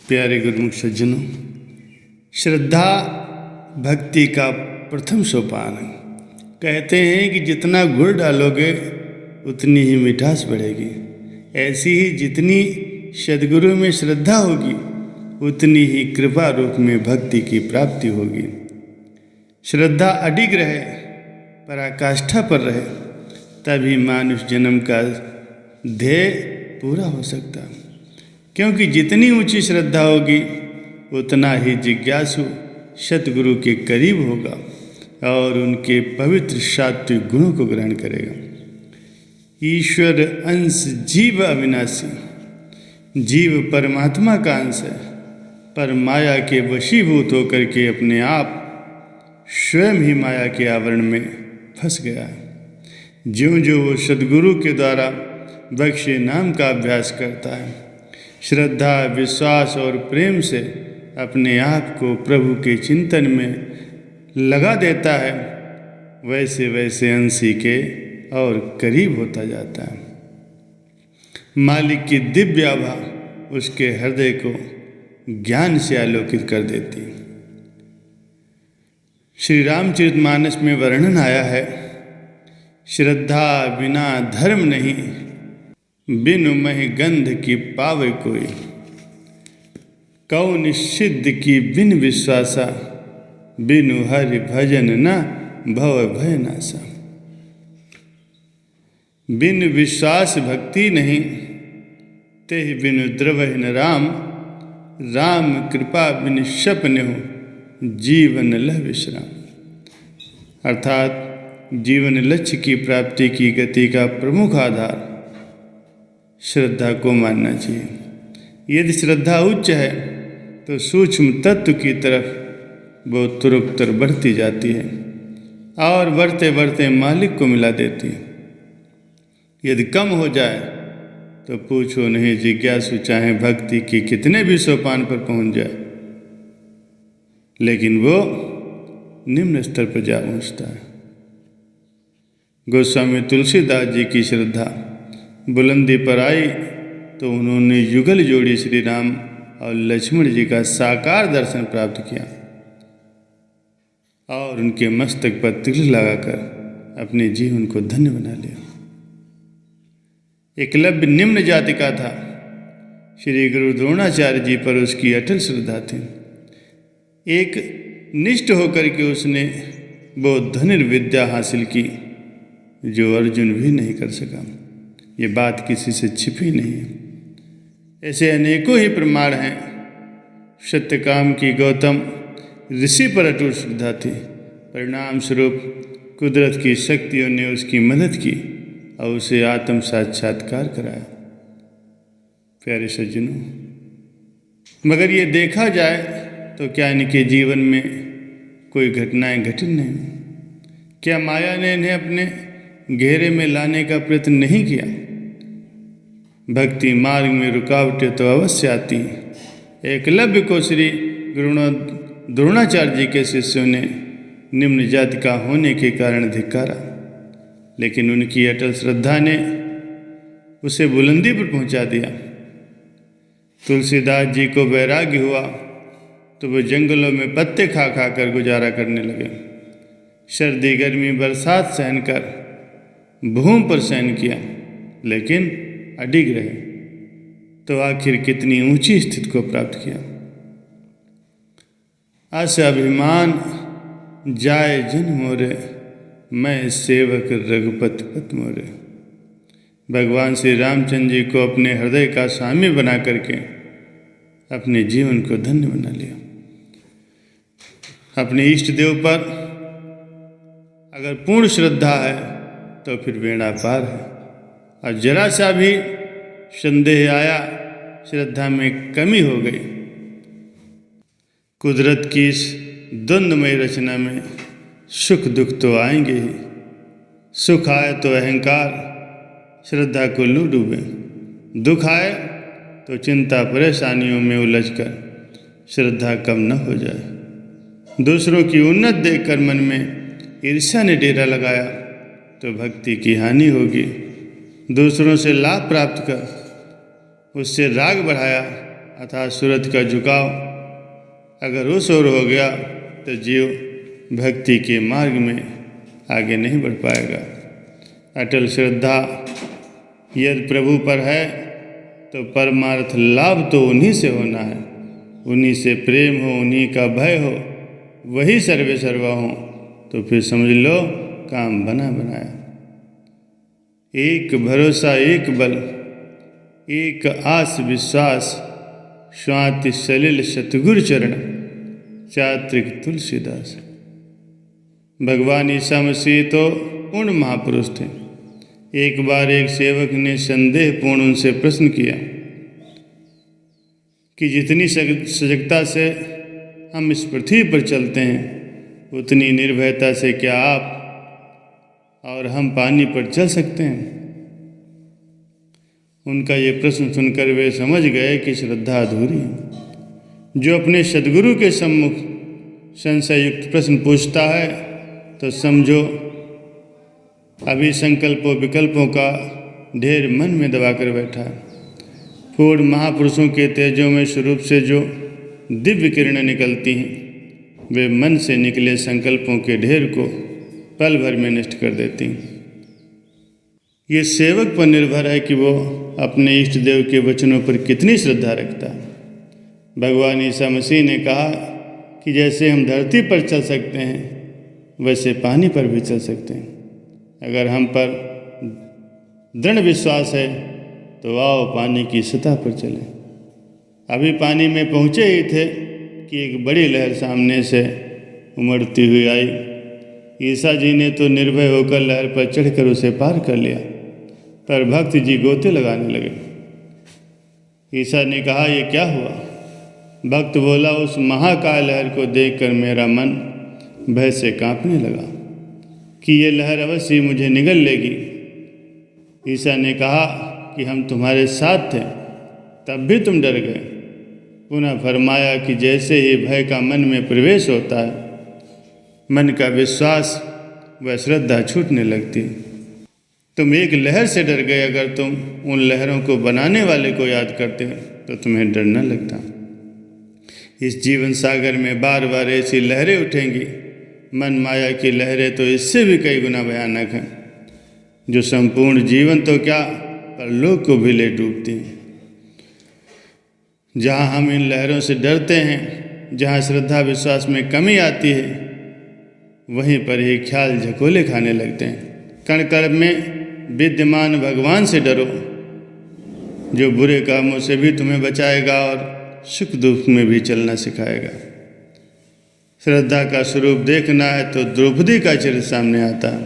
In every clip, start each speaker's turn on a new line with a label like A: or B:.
A: प्यारे गुरुमुख सज्जनों, श्रद्धा भक्ति का प्रथम सोपान है। कहते हैं कि जितना गुड़ डालोगे उतनी ही मिठास बढ़ेगी। ऐसी ही जितनी सद्गुरु में श्रद्धा होगी उतनी ही कृपा रूप में भक्ति की प्राप्ति होगी। श्रद्धा अडिग रहे, पराकाष्ठा पर रहे, तभी मानुष जन्म का ध्येय पूरा हो सकता है। क्योंकि जितनी ऊंची श्रद्धा होगी उतना ही जिज्ञासु सतगुरु के करीब होगा और उनके पवित्र सात्विक गुणों को ग्रहण करेगा। ईश्वर अंश जीव अविनाशी, जीव परमात्मा का अंश है, पर माया के वशीभूत होकर के अपने आप स्वयं ही माया के आवरण में फंस गया है। ज्यों ज्यों वो सद्गुरु के द्वारा बख्शे नाम का अभ्यास करता है, श्रद्धा, विश्वास और प्रेम से अपने आप को प्रभु के चिंतन में लगा देता है, वैसे वैसे अंशी के और करीब होता जाता है। मालिक की दिव्य आभा उसके हृदय को ज्ञान से आलोकित कर देती है। श्री रामचरितमानस में वर्णन आया है, श्रद्धा बिना धर्म नहीं, बिनु महि गंध की पावे कोई, कौन सिद्ध की बिन विश्वासा, बिनु हरि भजन न भव भय नासा। बिन विश्वास भक्ति नहीं, तेहि बिनु द्रवहि न राम, राम कृपा बिन सपने हो, जीवन लह विश्राम। अर्थात जीवन लक्ष्य की प्राप्ति की गति का प्रमुख आधार श्रद्धा को मानना चाहिए। यदि श्रद्धा उच्च है तो सूक्ष्म तत्व की तरफ वो तुरंतर बढ़ती जाती है और बढ़ते बढ़ते मालिक को मिला देती है। यदि कम हो जाए तो पूछो नहीं, जिज्ञासु चाहे भक्ति की कितने भी सोपान पर पहुंच जाए, लेकिन वो निम्न स्तर पर जा पहुंचता है। गोस्वामी तुलसीदास जी की श्रद्धा बुलंदी पर आई तो उन्होंने युगल जोड़ी श्री राम और लक्ष्मण जी का साकार दर्शन प्राप्त किया और उनके मस्तक पर तिलक लगाकर अपने जीवन को धन्य बना लिया। एकलव्य निम्न जाति का था, श्री गुरु द्रोणाचार्य जी पर उसकी अटल श्रद्धा थी। एक निष्ठ होकर के उसने वो धनुर्विद्या हासिल की जो अर्जुन भी नहीं कर सका। ये बात किसी से छिपी नहीं है। ऐसे अनेकों ही प्रमाण हैं। सत्यकाम की गौतम ऋषि पर अटूट श्रद्धा थी, परिणाम स्वरूप कुदरत की शक्तियों ने उसकी मदद की और उसे आत्म साक्षात्कार कराया। प्यारे सज्जनों, मगर ये देखा जाए तो क्या इनके जीवन में कोई घटनाएं घटित नहीं? क्या माया ने इन्हें अपने घेरे में लाने का प्रयत्न नहीं किया? भक्ति मार्ग में रुकावटें तो अवश्य आती हैं। एकलव्य को श्री गुरु द्रोणाचार्य जी के शिष्यों ने निम्न जाति का होने के कारण धिक्कारा, लेकिन उनकी अटल श्रद्धा ने उसे बुलंदी पर पहुंचा दिया। तुलसीदास जी को वैराग्य हुआ तो वे जंगलों में पत्ते खा खा कर गुजारा करने लगे। सर्दी गर्मी बरसात सहन कर भूमि पर शयन किया, लेकिन अडिग रहे तो आखिर कितनी ऊंची स्थिति को प्राप्त किया। आस अभिमान जाए जन मोरे, मैं सेवक रघुपति पत मोरे। भगवान श्री रामचंद्र जी को अपने हृदय का स्वामी बना करके अपने जीवन को धन्य बना लिया। अपने इष्ट देव पर अगर पूर्ण श्रद्धा है तो फिर बेड़ा पार है, और जरा सा भी संदेह आया, श्रद्धा में कमी हो गई, कुदरत की इस द्वंद्वमय रचना में सुख दुख तो आएंगे ही। सुख आए तो अहंकार श्रद्धा को लू डूबे, दुख आए तो चिंता परेशानियों में उलझकर श्रद्धा कम न हो जाए। दूसरों की उन्नत देखकर मन में ईर्ष्या ने डेरा लगाया तो भक्ति की हानि होगी। दूसरों से लाभ प्राप्त कर उससे राग बढ़ाया अर्थात सूरत का झुकाव अगर उस ओर हो गया तो जीव भक्ति के मार्ग में आगे नहीं बढ़ पाएगा। अटल श्रद्धा यदि प्रभु पर है तो परमार्थ लाभ तो उन्हीं से होना है, उन्हीं से प्रेम हो, उन्हीं का भय हो, वही सर्वे सर्वा हो, तो फिर समझ लो काम बना बनाया। एक भरोसा, एक बल, एक आस विश्वास, स्वाति सलिल सतगुरु चरण, चात्रिक तुलसीदास। भगवान ईसा मसीह तो पूर्ण महापुरुष थे। एक बार एक सेवक ने संदेहपूर्ण उनसे प्रश्न किया कि जितनी सजगता से हम इस पृथ्वी पर चलते हैं उतनी निर्भयता से क्या आप और हम पानी पर चल सकते हैं? उनका ये प्रश्न सुनकर वे समझ गए कि श्रद्धा अधूरी है। जो अपने सद्गुरु के सम्मुख संशय युक्त प्रश्न पूछता है तो समझो अभी संकल्पों विकल्पों का ढेर मन में दबाकर बैठा है। पूर्ण महापुरुषों के तेजों में स्वरूप से जो दिव्य किरणें निकलती हैं वे मन से निकले संकल्पों के ढेर को पल भर में नष्ट कर देती हैं। ये सेवक पर निर्भर है कि वो अपने इष्ट देव के वचनों पर कितनी श्रद्धा रखता है। भगवान ईसा मसीह ने कहा कि जैसे हम धरती पर चल सकते हैं वैसे पानी पर भी चल सकते हैं। अगर हम पर दृढ़ विश्वास है तो आओ पानी की सतह पर चलें। अभी पानी में पहुँचे ही थे कि एक बड़ी लहर सामने से उमड़ती हुई आई। ईसा जी ने तो निर्भय होकर लहर पर चढ़कर उसे पार कर लिया, पर भक्त जी गोते लगाने लगे। ईसा ने कहा, ये क्या हुआ? भक्त बोला, उस महाकाय लहर को देखकर मेरा मन भय से कांपने लगा कि ये लहर अवश्य मुझे निगल लेगी। ईसा ने कहा कि हम तुम्हारे साथ थे, तब भी तुम डर गए। पुनः फरमाया कि जैसे ही भय का मन में प्रवेश होता है, मन का विश्वास व श्रद्धा छूटने लगती। तुम एक लहर से डर गए, अगर तुम उन लहरों को बनाने वाले को याद करते तो तुम्हें डर न लगता। इस जीवन सागर में बार बार ऐसी लहरें उठेंगी। मन माया की लहरें तो इससे भी कई गुना भयानक हैं, जो संपूर्ण जीवन तो क्या परलोक को भी ले डूबती हैं। जहाँ हम इन लहरों से डरते हैं, जहाँ श्रद्धा विश्वास में कमी आती है, वहीं पर ही ख्याल झकोले खाने लगते हैं। कण कण में विद्यमान भगवान से डरो, जो बुरे कामों से भी तुम्हें बचाएगा और सुख दुख में भी चलना सिखाएगा। श्रद्धा का स्वरूप देखना है तो द्रौपदी का चरित्र सामने आता है।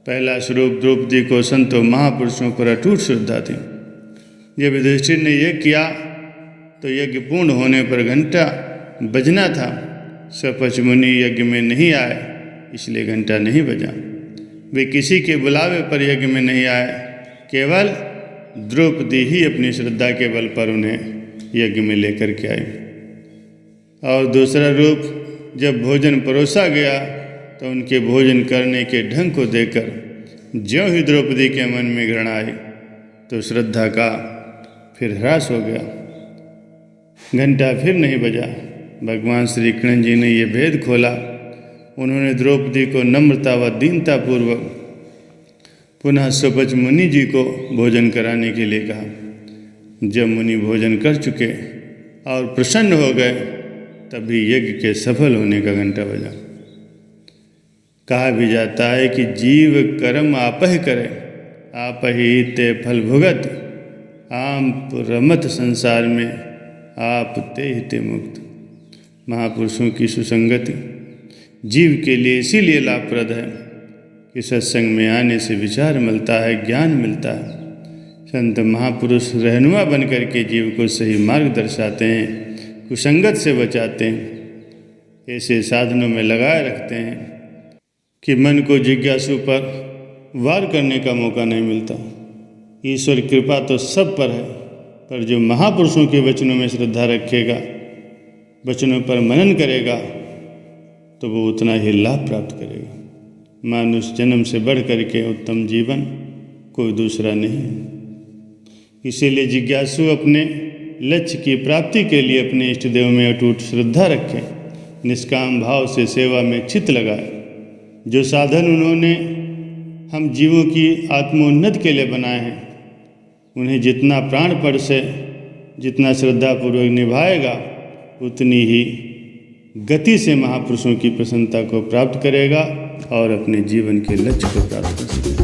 A: पहला स्वरूप द्रौपदी को संतों महापुरुषों पर अटूट श्रद्धा थी। जब युधिष्ठिर ने यज्ञ किया तो यज्ञ पूर्ण होने पर घंटा बजना था। सपच मुनि यज्ञ में नहीं आए, इसलिए घंटा नहीं बजा। वे किसी के बुलावे पर यज्ञ में नहीं आए, केवल द्रौपदी ही अपनी श्रद्धा के बल पर उन्हें यज्ञ में लेकर के आई। और दूसरा रूप, जब भोजन परोसा गया तो उनके भोजन करने के ढंग को देखकर ज्यों ही द्रौपदी के मन में घृणा आई तो श्रद्धा का फिर ह्रास हो गया। घंटा फिर नहीं बजा। भगवान श्री कृष्ण जी ने ये भेद खोला। उन्होंने द्रौपदी को नम्रता व दीनतापूर्वक पुनः सपच मुनि जी को भोजन कराने के लिए कहा। जब मुनि भोजन कर चुके और प्रसन्न हो गए, तभी यज्ञ के सफल होने का घंटा बजा। कहा भी जाता है कि जीव कर्म आपह करे, आप ही ते फल भुगत, आप रमत संसार में, आप ते ही ते मुक्त। महापुरुषों की सुसंगति जीव के लिए इसीलिए लाभप्रद है कि सत्संग में आने से विचार मिलता है, ज्ञान मिलता है। संत महापुरुष रहनुमा बन कर के जीव को सही मार्ग दर्शाते हैं, कुसंगत से बचाते हैं, ऐसे साधनों में लगाए रखते हैं कि मन को जिज्ञासु पर वार करने का मौका नहीं मिलता। ईश्वर कृपा तो सब पर है, पर जो महापुरुषों के वचनों में श्रद्धा रखेगा, वचनों पर मनन करेगा, तो वो उतना ही लाभ प्राप्त करेगा। मानुष जन्म से बढ़ करके उत्तम जीवन कोई दूसरा नहीं है। इसीलिए जिज्ञासु अपने लक्ष्य की प्राप्ति के लिए अपने इष्ट देव में अटूट श्रद्धा रखें, निष्काम भाव से सेवा में चित्त लगाएं। जो साधन उन्होंने हम जीवों की आत्मोन्नति के लिए बनाए हैं, उन्हें जितना प्राणपण से, जितना श्रद्धापूर्वक निभाएगा, उतनी ही गति से महापुरुषों की प्रसन्नता को प्राप्त करेगा और अपने जीवन के लक्ष्य को प्राप्त कर सकेगा।